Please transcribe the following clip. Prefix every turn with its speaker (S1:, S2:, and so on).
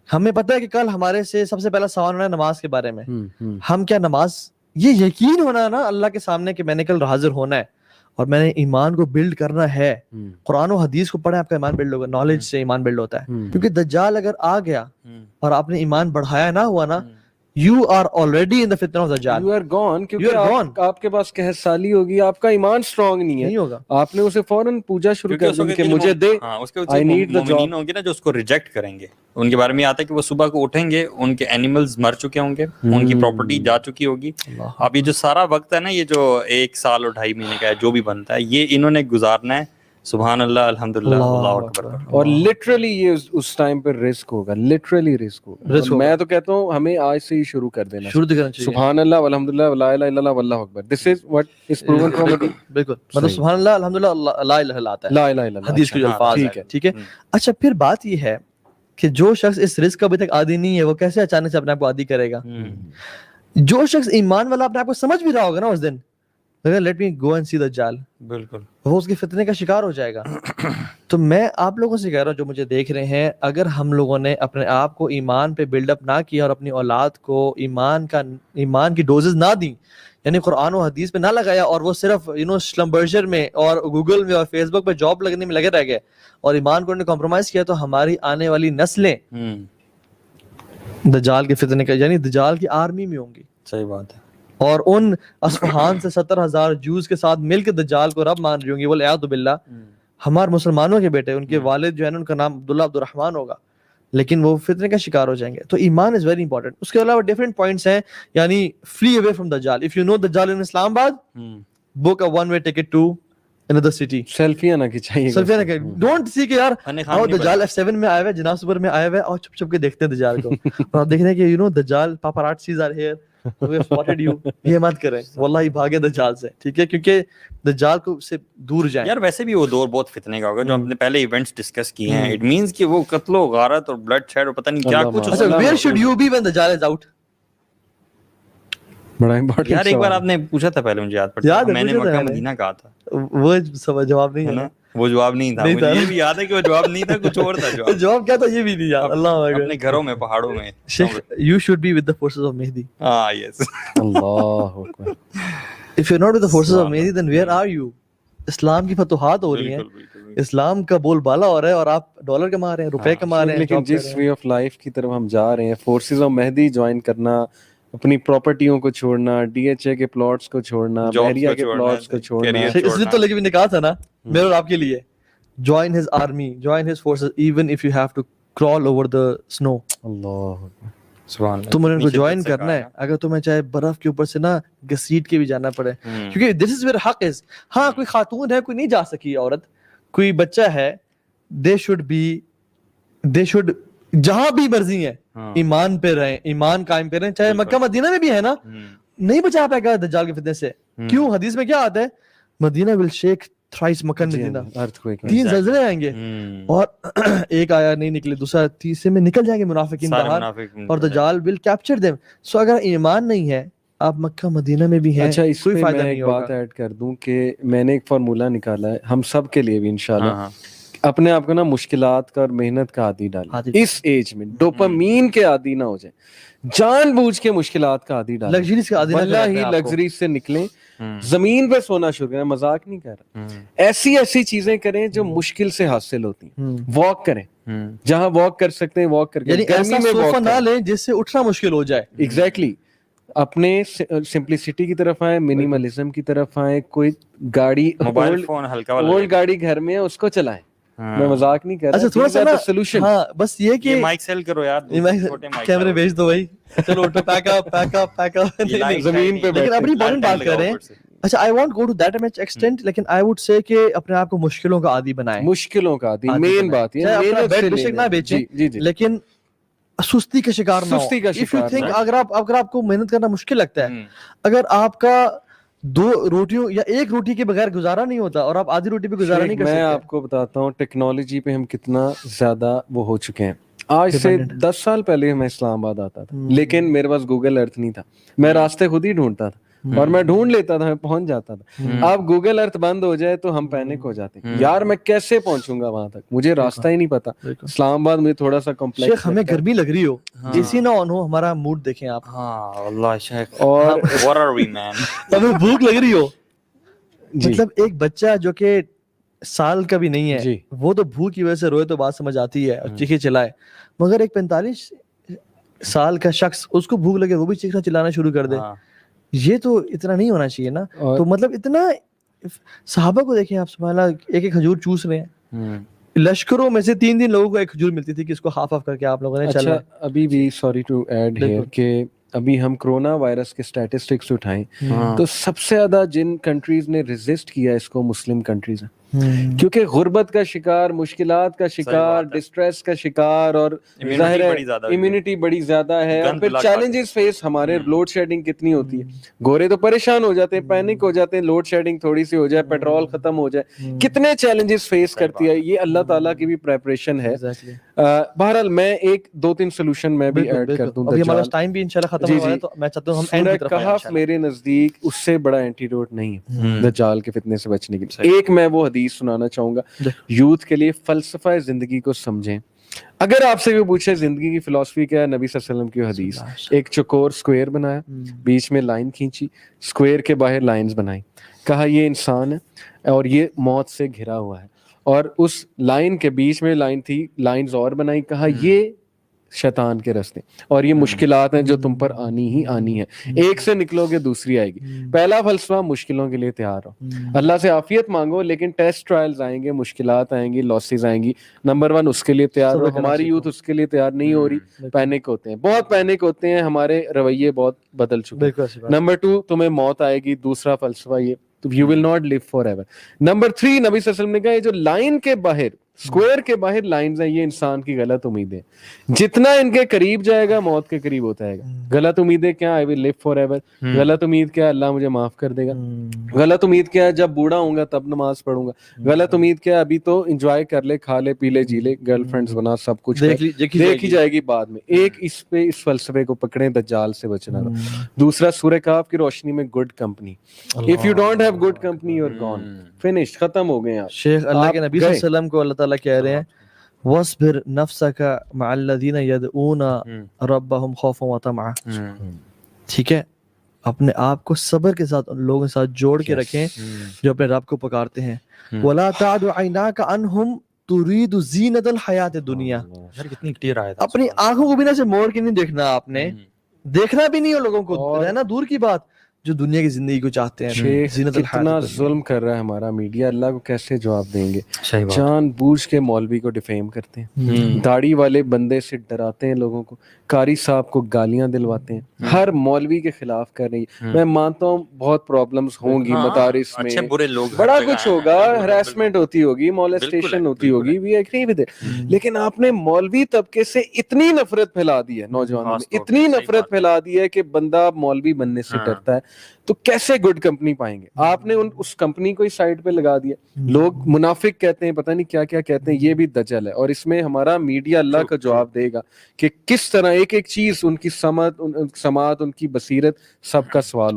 S1: ہمیں پتہ ہے کہ کل ہمارے سے سب سے پہلا سوال ہونا ہے نماز کے بارے میں. ہم کیا نماز, یہ یقین ہونا نا اللہ کے سامنے کہ میں نے کل حاضر ہونا ہے اور میں نے ایمان کو بلڈ کرنا ہے. قرآن و حدیث کو پڑھیں, آپ کا ایمان بلڈ ہوگا. نالج سے ایمان بلڈ ہوتا ہے, کیونکہ دجال اگر آ گیا اور آپ نے ایمان بڑھایا نہ ہوا نا, you are already in the fitna of Dajjal.
S2: You are gone, کیونکہ آپ کے پاس قحط سالی ہوگی, آپ کا ایمان اسٹرانگ نہیں ہے,
S1: ہوگا.
S2: آپ نے اسے فوراً پوجا شروع کر دی کہ مجھے دے.
S3: اس کے مومنین ہوں گے نا جو اس کو ریجیکٹ کریں گے, ان کے بارے میں آتا ہے کہ وہ صبح کو اٹھیں گے, ان کے اینیملز مر چکے ہوں گے, ان کی پراپرٹی جا چکی ہوگی. اب یہ جو سارا وقت ہے نا, یہ جو 1 سال اور 2.5 مہینے کا ہے جو بھی بنتا ہے, یہ انہوں نے گزارنا ہے. سبحان اللہ, الحمدللہ, اللہ اکبر.
S2: اور لٹرلی یہ اس ٹائم پہ رسک ہوگا, لٹرلی رسک ہوگا. میں تو کہتا ہوں ہمیں آج سے ہی شروع کر دینا چاہیے. سبحان اللہ والحمدللہ ولا الہ الا اللہ واللہ اکبر. This is what is proven from حدیث.
S1: بالکل, مطلب سبحان اللہ الحمدللہ لا الہ الا آتا ہے,
S2: لا الہ الا اللہ
S1: حدیث کے الفاظ ہیں. ٹھیک ہے. اچھا, پھر بات یہ ہے کہ جو شخص اس رزق کا ابھی تک عادی نہیں ہے, وہ کیسے اچانک سے اپنے آپ کو عادی کرے گا؟ جو شخص ایمان والا اپنے آپ کو سمجھ بھی رہا ہوگا نا اس دن, لیٹ می گو اینڈ سی دجال,
S3: بالکل
S1: وہ اس کے فتنے کا شکار ہو جائے گا. تو میں آپ لوگوں سے کہہ رہا ہوں جو مجھے دیکھ رہے ہیں, اگر ہم لوگوں نے اپنے آپ کو ایمان پہ بلڈ اپ نہ کیا اور اپنی اولاد کو ایمان کی ڈوزز نہ دیں, یعنی قرآن و حدیث پہ نہ لگایا, اور وہ صرف سلمبرجر میں اور گوگل میں اور فیس بک پہ جاب لگنے میں لگے رہ گئے اور ایمان کو کمپرومائز کیا, تو ہماری آنے والی نسلیں دجال کے فتنے کا, یعنی دجال کی آرمی میں ہوں گی.
S3: صحیح بات ہے.
S1: اور ان اصفہان سے 70,000 جوز کے ساتھ مل کے دجال کو رب مان رہی ہوں گی, والعیاذ باللہ. ہمارے مسلمانوں کے بیٹے, ان کے والد جو ہے ان کا نام عبداللہ عبد الرحمن ہوگا, لیکن وہ فتنے کا شکار ہو جائیں گے. تو ایمان از ویری امپورٹنٹ. اس کے علاوہ ڈفرنٹ پوائنٹس ہیں, یعنی فلی اوے فرام دجال. اف یو نو دجال in Islamabad, book a one way ticket to another city.
S2: سیلفیاں نہ کھچائیے,
S1: سیلفیاں نہ کہ ڈونٹ سی کہ یار دجال F7 میں آیا ہوا ہے, جناب صبر میں آیا ہوا ہے, اور چھپ چھپ کے دیکھتے ہیں دجال کو, اور آپ دیکھ رہے ہیں کہ دجال paparazzi's are here, we have spotted you. یہ مت کریں, واللہ بھاگے دجال سے, ٹھیک ہے, کیونکہ دجال کو سے دور جائیں.
S3: یار ویسے بھی وہ دور بہت فتنے کا ہوگا, جو ہم نے پہلے ایونٹس ڈسکس کیے ہیں. اٹ مینس کہ وہ قتل و غارت اور بلڈ شیڈ اور پتہ نہیں کیا کچھ.
S1: اچھا, where should you be when dajjal is out?
S2: بڑا امپورٹنٹ
S3: یار, ایک بار آپ نے پوچھا تھا پہلے, مجھے یاد پڑتا ہے, میں نے مکہ مدینہ کہا تھا,
S1: وہ جواب نہیں ہے نا,
S3: وہ جواب نہیں تھا. مجھے یہ بھی یاد ہے کہ وہ جواب نہیں تھا, کچھ اور تھا جواب.
S1: جواب کیا تھا یہ بھی نہیں یاد. اللہ اکبر.
S3: اپنے گھروں میں, پہاڑوں میں.
S1: You should be with the forces of Mehdi.
S3: Yes.
S2: Allah Akbar.
S1: If you're not with the forces of Mehdi, then where are you? اسلام کی فتوحات ہو رہی ہیں, اسلام کا بول بالا ہو رہا ہے, اور آپ ڈالر کما رہے ہیں, روپے کما رہے ہیں.
S2: لیکن جس وے آف لائف کی طرف ہم جا رہے ہیں, فورسز آف مہدی جوائن کرنا, اپنی پراپرٹیوں کو چھوڑنا, ڈی ایچ اے کے پلاٹس کو چھوڑنا, بحریہ کے پلاٹس کو چھوڑنا,
S1: اس لیے تو لیکن نے کہا تھا نا میرے اور آپ کے لیے, join his army, join his forces, even if you have to crawl over the snow.
S2: اللہ
S3: سبحان اللہ.
S1: تم نے ان کو جوائن کرنا ہے, اگر تمہیں چاہے برف کے اوپر سے نا گھسیٹ کے بھی جانا پڑے, کیونکہ this is where حق is. ہاں, کوئی خاتون ہے, کوئی نہیں جا سکی عورت, کوئی بچہ ہے, they should جہاں بھی مرضی ہے ایمان پہ رہیں, ایمان قائم پہ رہیں, چاہے مکہ مدینہ میں بھی ہے نا, نہیں بچا پائے گا دجال کے فتنے سے. کیوں؟ حدیث میں کیا آتا ہے, مدینہ will shake thrice, مکہ مدینہ 3 زلزلے آئیں گے, اور ایک آیا نہیں نکلے, دوسرا تیسرے میں نکل جائیں گے منافقین باہر, اور دجال will capture them. سو اگر ایمان نہیں ہے, آپ مکہ مدینہ میں بھی ہیں,
S2: اچھا اس پہ میں ایک بات ایڈ کر دوں کہ میں نے ایک فارمولہ نکالا ہے ہم سب کے لیے بھی انشاءاللہ. اپنے آپ کو نا مشکلات کا اور محنت کا عادی ڈالیں اس ایج میں, ڈوپامین کے عادی نہ ہو جائیں, جان بوجھ کے مشکلات کا عادی ڈالیں,
S1: لگژریز کا عادی نہ
S2: واللہ ہی لگژری سے نکلیں, زمین پہ سونا شروع کریں, مذاق نہیں کر رہا, ایسی چیزیں کریں جو مشکل سے حاصل ہوتی ہیں, واک کریں, جہاں واک کر سکتے ہیں واک کر کے,
S1: گرمی میں صوفہ نہ لیں جس سے اٹھنا مشکل ہو جائے.
S2: ایگزیکٹلی, اپنے سمپلسٹی کی طرف آئیں, منیملزم کی طرف آئیں, کوئی گاڑی
S3: موبائل فون ہلکا والا,
S2: اولڈ گاڑی گھر میں ہے اس کو چلائیں, میں مذاق نہیں کر رہا.
S1: اچھا تھوڑا سا نا سولوشن, ہاں بس یہ کہ
S3: مائک سیل کرو یار,
S1: کیمرے بھیج دو بھائی, چلو اٹھو, پیک اپ
S2: زمین پہ.
S1: لیکن اپنی امپورٹنٹ بات کر رہے ہیں. اچھا I won't go to that much extent, لیکن I would say کہ اپنے آپ کو مشکلوں کا عادی بنائیں,
S2: مشکلوں کا عادی مین بات ہے.
S1: اپنا بیڈ بشک نہ بیچیں, لیکن سستی کا شکار نہ ہو. If you think اگر آپ کو محنت کرنا مشکل لگتا ہے, اگر آپ کا 2 روٹیوں یا 1 روٹی کے بغیر گزارا نہیں ہوتا اور آپ آدھی روٹی پہ گزارا نہیں کر سکتے.
S2: میں آپ کو بتاتا ہوں ٹیکنالوجی پہ ہم کتنا زیادہ وہ ہو چکے ہیں. آج سے 10 سال پہلے میں اسلام آباد آتا تھا, لیکن میرے پاس گوگل ارتھ نہیں تھا, میں راستے خود ہی ڈھونڈتا تھا. اور میں ڈھونڈ لیتا تھا, میں پہنچ جاتا تھا. اب گوگل ارتھ بند ہو جائے تو ہم پینک ہو جاتے ہیں, یار میں کیسے پہنچوں گا وہاں تک, مجھے راستہ ہی نہیں پتا. اسلام آباد مجھے تھوڑا سا کمپلیکس.
S1: شیخ ہمیں گرمی لگ رہی ہو, اسی نہ آن ہو, ہمارا موڈ دیکھیں آپ.
S3: ہاں واللہ شیخ,
S2: اور
S3: what are we man,
S1: ہمیں بھوک لگ رہی ہو. مطلب ایک بچہ جو کہ سال کا بھی نہیں ہے, وہ تو بھوک کی وجہ سے روئے تو بات سمجھ آتی ہے اور چیخے چلائے, مگر ایک 45 سال کا شخص اس کو بھوک لگے وہ بھی چیخنا چلانا شروع کر دے, یہ تو اتنا نہیں ہونا چاہیے نا. تو مطلب اتنا, صحابہ کو دیکھیں آپ, سبحان اللہ, ایک ایک کھجور چوس رہے ہیں. لشکروں میں سے 3 لوگوں کو ایک کھجور ملتی تھی کہ اس کو ہاف آف کر کے آپ لوگوں نے چلنا.
S2: ابھی بھی سوری ٹو ایڈ ہیئر کہ ابھی ہم کرونا وائرس کے اسٹیٹسٹکس اٹھائیں تو سب سے زیادہ جن کنٹریز نے ریزسٹ کیا اس کو مسلم کنٹریز ہیں, کیونکہ غربت کا شکار, مشکلات کا شکار, ڈسٹریس کا شکار, اور ظاہر ہے امیونٹی بڑی زیادہ ہے, اور پھر چیلنجز فیس. ہمارے لوڈ شیڈنگ کتنی ہوتی ہے, گورے تو پریشان ہو جاتے ہیں, پینک ہو جاتے ہیں, لوڈ شیڈنگ تھوڑی سی ہو جائے, پیٹرول ختم ہو جائے, کتنے چیلنجز فیس کرتی ہے. یہ اللہ تعالیٰ کی بھی پریپریشن ہے. بہرحال میں ایک 2-3 سولوشن میں بھی ایڈ کر دوں.
S1: ابھی ہمارا ٹائم بھی انشاءاللہ ختم ہو رہا ہے, تو میں چاہتا ہوں ہم اینڈ کی طرف آئیں.
S2: کہف میرے نزدیک اس سے بڑا اینٹیڈوٹ نہیں ہے دجال کے فتنے سے بچنے کے لیے. ایک میں وہ حدیث سنانا چاہوں گا یوتھ کے لیے, فلسفہ زندگی کو سمجھیں. اگر آپ سے بھی پوچھے زندگی کی فلسفی کیا ہے, نبی صلی اللہ علیہ وسلم کی حدیث, ایک چوکور سکوئر بنایا, بیچ میں لائن کھینچی, سکوئر کے باہر لائنز بنائی, کہا یہ انسان ہے اور یہ موت سے گھرا ہوا ہے, اور اس لائن کے بیچ میں لائن تھی, لائنز اور بنائی, کہا یہ شیطان کے راستے اور یہ مشکلات ہیں جو تم پر آنی ہی آنی ہے, ایک سے نکلو گے دوسری آئے گی. پہلا فلسفہ, مشکلوں کے لیے تیار ہو, اللہ سے عافیت مانگو, لیکن ٹیسٹ ٹرائلز آئیں گے, مشکلات آئیں گی, لاسز آئیں گی. نمبر 1 اس کے لیے تیار ہو. ہماری یوتھ اس کے لیے تیار نہیں ہو رہی, پینک ہوتے ہیں, بہت پینک ہوتے ہیں, ہمارے رویے بہت بدل چکے ہیں. نمبر 2 تمہیں موت آئے گی, دوسرا فلسفہ یہ, you will not live forever. Number 3 نبی صلی اللہ علیہ وسلم نے کہا یہ جو لائن کے باہر, اسکوئر کے باہر لائنز ہیں, یہ انسان کی غلط امیدیں, جتنا ان کے قریب جائے گا موت کے قریب ہوتا ہے گا. غلط امیدیں کیا, I will live forever. غلط امید کیا, اللہ مجھے معاف کر دے گا. غلط امید کیا, جب بوڑھا ہوں گا تب نماز پڑھوں گا. غلط امید کیا, ابھی تو انجوائے کر لے, کھا لے, پی لے, جی لے, گرل فرینڈز بنا, سب کچھ دیکھی جائے گی بعد میں. ایک اس پہ اس فلسفے کو پکڑیں, دجال سے بچنا. دوسرا سورہ کہف کی روشنی میں good company. If you don't have good company you're gone, finished, ختم ہو گئے آپ.
S1: شیخ اللہ کے نبی صلی اللہ علیہ وسلم کو اللہ تعالیٰ کہہ رہے ہیں وَاصْبِرْ نَفْسَكَ مَعَ الَّذِينَ يَدْعُونَ رَبَّهُمْ خَوْفًا وَطَمَعًا. ٹھیک ہے, اپنے آپ کو صبر کے ساتھ ان لوگوں کے ساتھ جوڑ کے رکھیں جو اپنے رب کو پکارتے ہیں. وَلَا تَعْدُ عَيْنَاكَ عَنْهُمْ تُرِيدُ زِينَةَ الْحَيَاةِ الدُّنْيَا.
S3: کتنی کلیئر آیا تھا.
S1: اپنی آنکھوں کو بھی نہ سے موڑ کے نہیں دیکھنا, آپ نے دیکھنا بھی نہیں ہو لوگوں کو, رہنا دور کی بات, جو دنیا کی زندگی کو چاہتے ہیں.
S2: اتنا ظلم کر رہا ہے ہمارا میڈیا, اللہ کو کیسے جواب دیں گے. جان بوجھ کے مولوی کو ڈیفیم کرتے ہیں, داڑھی والے بندے سے ڈراتے ہیں لوگوں کو, قاری صاحب کو گالیاں دلواتے ہیں, ہر مولوی کے خلاف کر رہی ہے. میں مانتا ہوں بہت پرابلمز ہوں گی مدارس میں, بڑا کچھ ہوگا, ہراسمنٹ ہوتی ہوگی, مولسٹیشن ہوتی ہوگی, وی ایگری ود اٹ. لیکن آپ نے مولوی طبقے سے اتنی نفرت پھیلا دی ہے, نوجوانوں میں اتنی نفرت پھیلا دی ہے کہ بندہ مولوی بننے سے ڈرتا ہے. تو کیسے گڈ کمپنی پائیں گے. آپ نے اس کمپنی کو ہی سائڈ پہ لگا دیا. لوگ منافق کہتے ہیں, پتہ نہیں کیا کیا کہتے ہیں, یہ بھی دجل ہے. اور اس میں ہمارا میڈیا اللہ کا جواب دے گا کہ کس طرح ایک ایک چیز, ان کی سماعت, ان کی بصیرت, سب کا سوال ہو.